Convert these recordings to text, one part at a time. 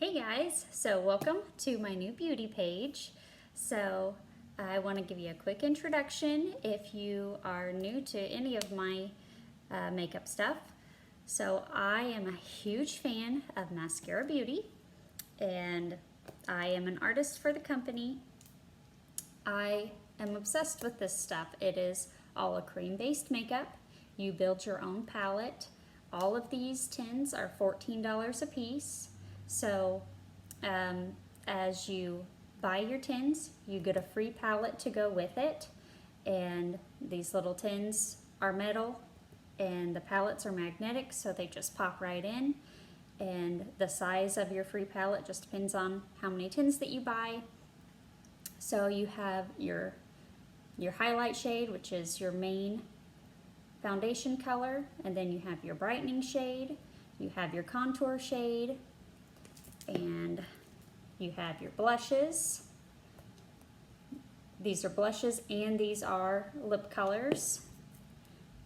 Hey guys, so welcome to my new beauty page. So I want to give you a quick introduction if you are new to any of my makeup stuff. So I am a huge fan of Maskcara Beauty and I am an artist for the company. I am obsessed with this stuff. It is all a cream-based makeup. You build your own palette. All of these tins are $14 a piece. So as you buy your tins, you get a free palette to go with it. And these little tins are metal and the palettes are magnetic, so they just pop right in. And the size of your free palette just depends on how many tins that you buy. So you have your highlight shade, which is your main foundation color, and then you have your brightening shade, you have your contour shade, and you have your blushes. These are blushes and these are lip colors.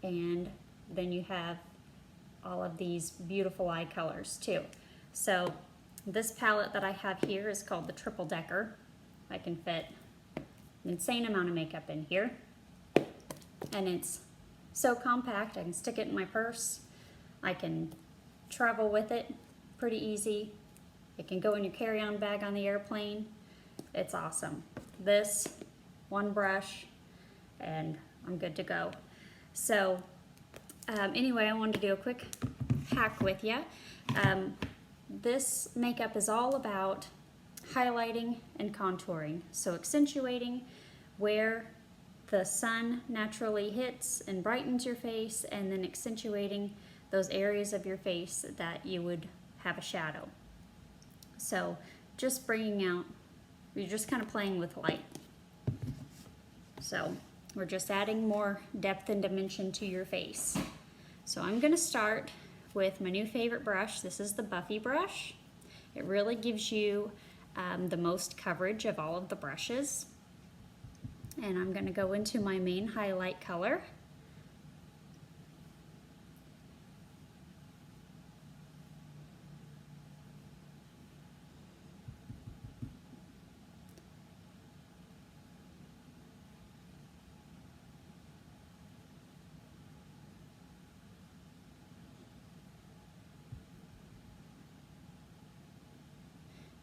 And then you have all of these beautiful eye colors too. So this palette that I have here is called the Triple Decker. I can fit an insane amount of makeup in here. And it's so compact, I can stick it in my purse. I can travel with it pretty easy. It can go in your carry-on bag on the airplane. It's awesome. This, one brush, and I'm good to go. So anyway, I wanted to do a quick hack with you. This makeup is all about highlighting and contouring. So accentuating where the sun naturally hits and brightens your face, and then accentuating those areas of your face that you would have a shadow. So just bringing out, you're just kind of playing with light. So we're just adding more depth and dimension to your face. So I'm going to start with my new favorite brush. This is the Buffy brush. It really gives you the most coverage of all of the brushes. And I'm going to go into my main highlight color.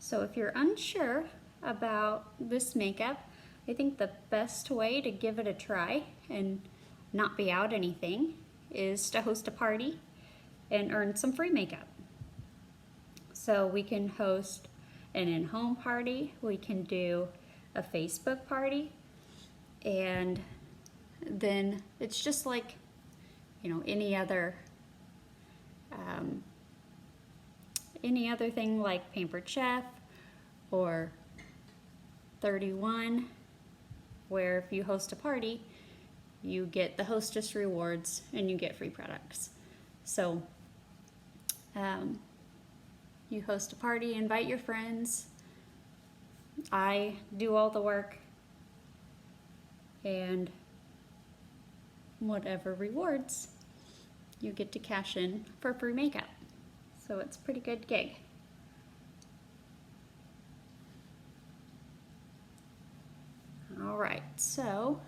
So if you're unsure about this makeup, I think the best way to give it a try and not be out anything is to host a party and earn some free makeup. So we can host an in-home party, we can do a Facebook party, and then it's just like, you know, any other thing like Pampered Chef or 31, where if you host a party, you get the hostess rewards and you get free products. So you host a party, invite your friends, I do all the work, and whatever rewards you get to cash in for free makeup. So it's a pretty good gig. All right, so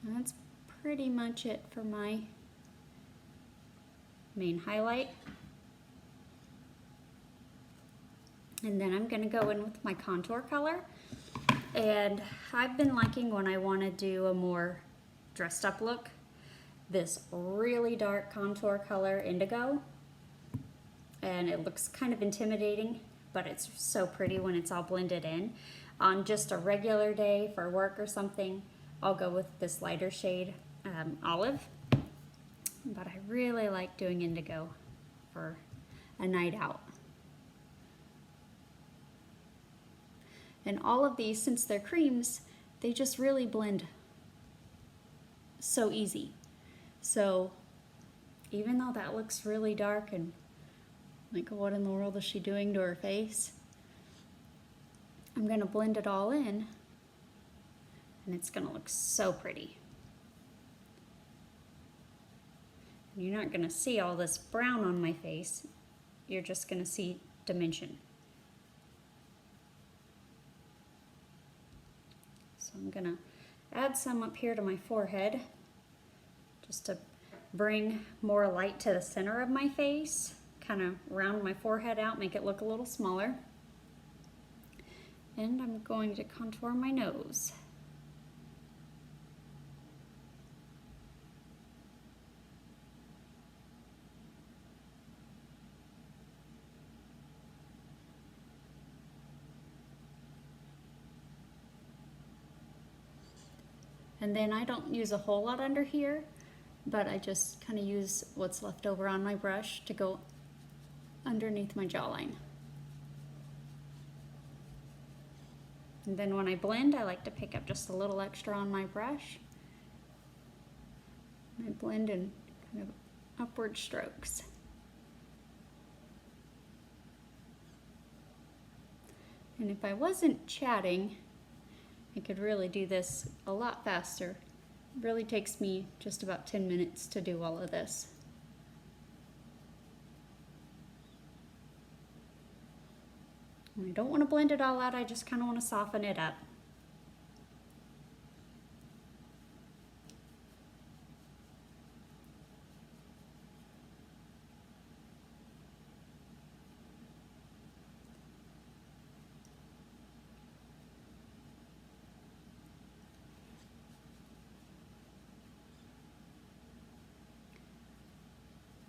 that's pretty much it for my main highlight. And then I'm gonna go in with my contour color. And I've been liking, when I wanna do a more dressed up look, this really dark contour color, Indigo. And it looks kind of intimidating, but it's so pretty when it's all blended in. On just a regular day for work or something, I'll go with this lighter shade, Olive. But I really like doing Indigo for a night out. And all of these, since they're creams, they just really blend so easy. So even though that looks really dark and like, what in the world is she doing to her face? I'm gonna blend it all in and it's gonna look so pretty. You're not gonna see all this brown on my face. you're just going to see dimension. So I'm going to add some up here to my forehead just to bring more light to the center of my face, kind of round my forehead out, make it look a little smaller. And I'm going to contour my nose. And then I don't use a whole lot under here, but I just kind of use what's left over on my brush to go underneath my jawline. And then when I blend, I like to pick up just a little extra on my brush. I blend in kind of upward strokes. And if I wasn't chatting, I could really do this a lot faster. It really takes me just about 10 minutes to do all of this. And I don't want to blend it all out, I just kind of want to soften it up.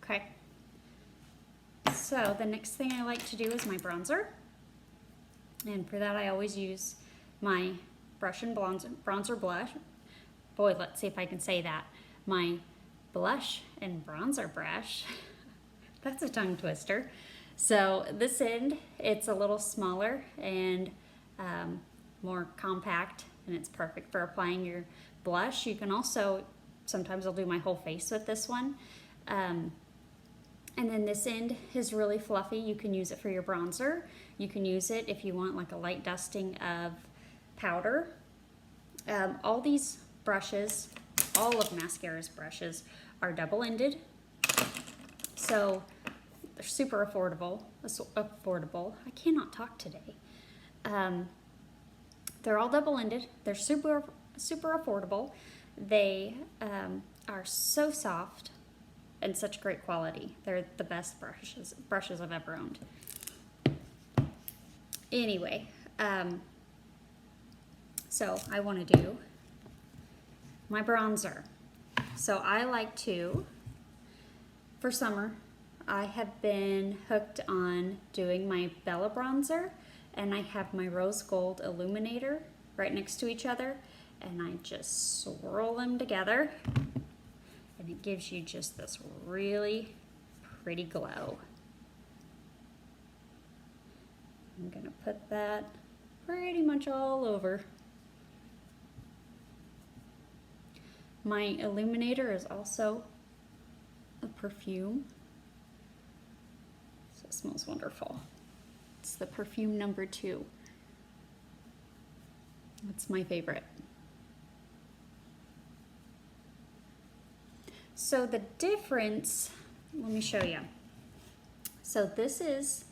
Okay, so the next thing I like to do is my bronzer. And for that I always use my brush and bronzer blush. Boy, let's see if I can say that. My blush and bronzer brush. That's a tongue twister. So this end, it's a little smaller and more compact, and it's perfect for applying your blush. You can also, sometimes I'll do my whole face with this one. And then this end is really fluffy. You can use it for your bronzer. You can use it if you want like a light dusting of powder. All these brushes, all of Maskcara's brushes, are double-ended. So they're super affordable. I cannot talk today. They're all double-ended. They're super affordable. They are so soft and such great quality. They're the best brushes I've ever owned. Anyway, so I want to do my bronzer. So I like to, for summer, I have been hooked on doing my Bella bronzer, and I have my rose gold illuminator right next to each other, and I just swirl them together. And it gives you just this really pretty glow. I'm gonna put that pretty much all over. My illuminator is also a perfume. So it smells wonderful. It's the perfume number 2. It's my favorite. So the difference, let me show you. So this is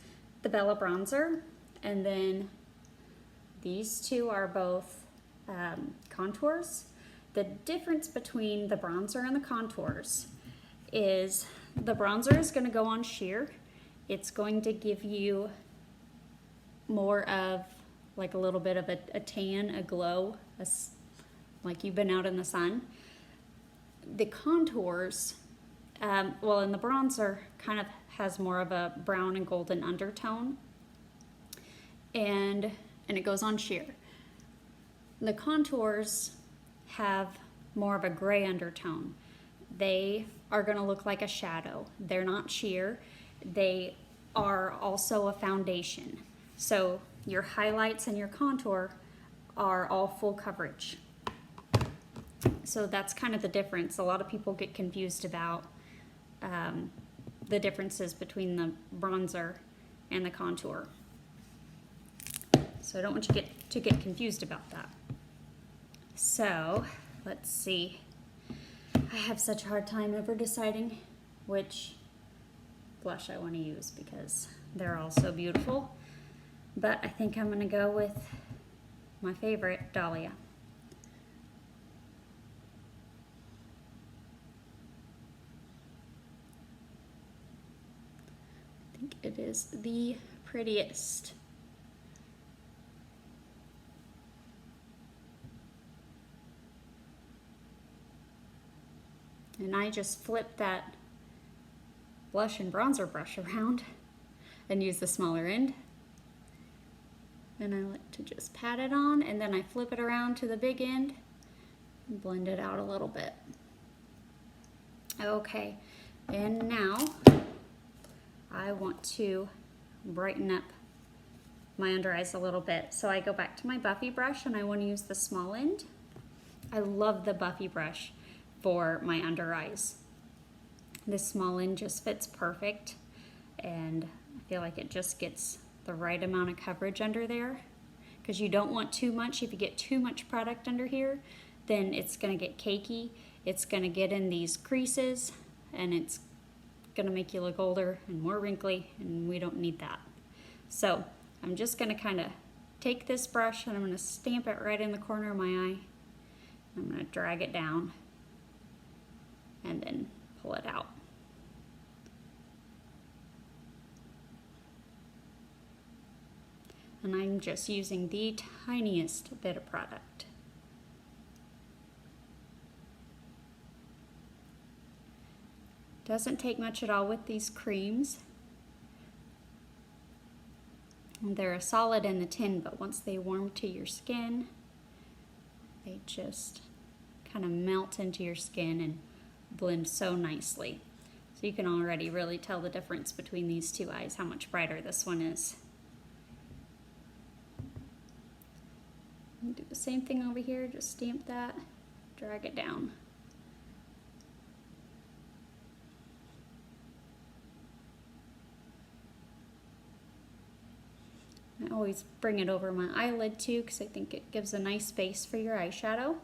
the Bella bronzer, and then these two are both contours. The difference between the bronzer and the contours is the bronzer is going to go on sheer. It's going to give you more of like a little bit of a tan, a glow, like you've been out in the sun. The contours, well, in the bronzer kind of has more of a brown and golden undertone, and it goes on sheer. The contours have more of a gray undertone. They are going to look like a shadow. They're not sheer. They are also a foundation. So your highlights and your contour are all full coverage. So that's kind of the difference. A lot of people get confused about the differences between the bronzer and the contour. So I don't want you to get confused about that. So let's see. I have such a hard time ever deciding which blush I want to use because they're all so beautiful. But I think I'm going to go with my favorite, Dahlia. I think it is the prettiest. And I just flip that blush and bronzer brush around and use the smaller end. And I like to just pat it on, and then I flip it around to the big end and blend it out a little bit. Okay, and now I want to brighten up my under eyes a little bit. So I go back to my Buffy brush and I want to use the small end. I love the Buffy brush for my under eyes. This small end just fits perfect, and I feel like it just gets the right amount of coverage under there, because you don't want too much. If you get too much product under here, then it's going to get cakey. It's going to get in these creases, and it's going to make you look older and more wrinkly, and we don't need that. So I'm just going to kind of take this brush and I'm going to stamp it right in the corner of my eye. I'm going to drag it down and then pull it out. And I'm just using the tiniest bit of product. Doesn't take much at all with these creams. And they're a solid in the tin, but once they warm to your skin, they just kind of melt into your skin and blend so nicely. So you can already really tell the difference between these two eyes, how much brighter this one is. And do the same thing over here, just stamp that, drag it down. I always bring it over my eyelid too, because I think it gives a nice base for your eyeshadow.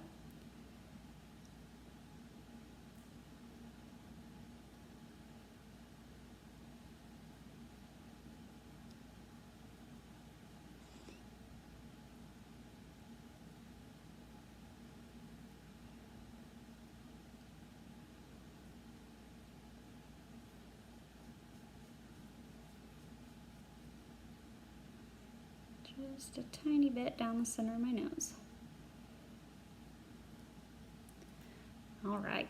Just a tiny bit down the center of my nose. All right.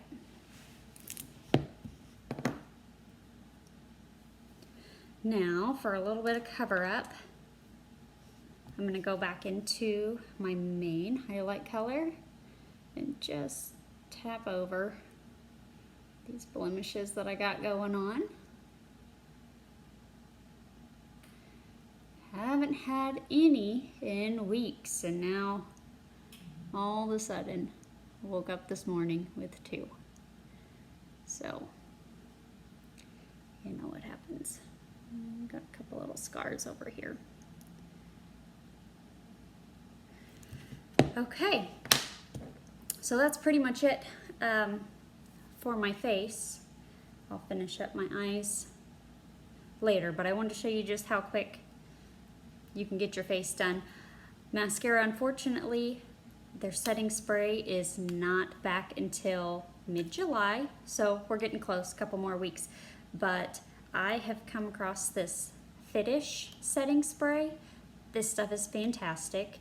Now for a little bit of cover up, I'm going to go back into my main highlight color and just tap over these blemishes that I got going on. Haven't had any in weeks, and now all of a sudden I woke up this morning with 2. So you know what happens. Got a couple little scars over here. Okay, so that's pretty much it for my face. I'll finish up my eyes later, but I wanted to show you just how quick you can get your face done. Mascara, unfortunately, their setting spray is not back until mid-July, so we're getting close, a couple more weeks. But I have come across this Finish setting spray. This stuff is fantastic.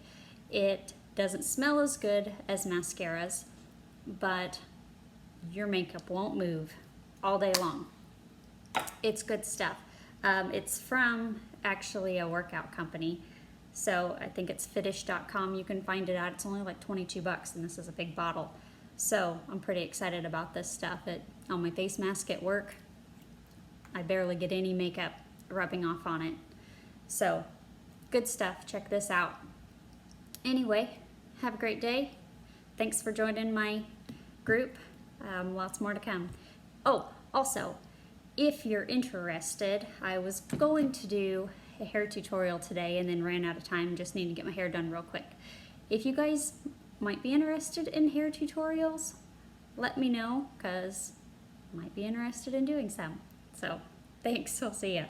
It doesn't smell as good as mascaras, but your makeup won't move all day long. It's good stuff. It's from actually a workout company, so I think it's finish.com. You can find it out. It's only like 22 bucks, and this is a big bottle. So I'm pretty excited about this stuff. On my face mask at work, I barely get any makeup rubbing off on it. So good stuff. Check this out. Anyway, have a great day. Thanks for joining my group. Lots more to come. Oh, also, if you're interested, I was going to do a hair tutorial today and then ran out of time. Just need to get my hair done real quick. If you guys might be interested in hair tutorials, let me know, because I might be interested in doing some. So Thanks, I'll see ya.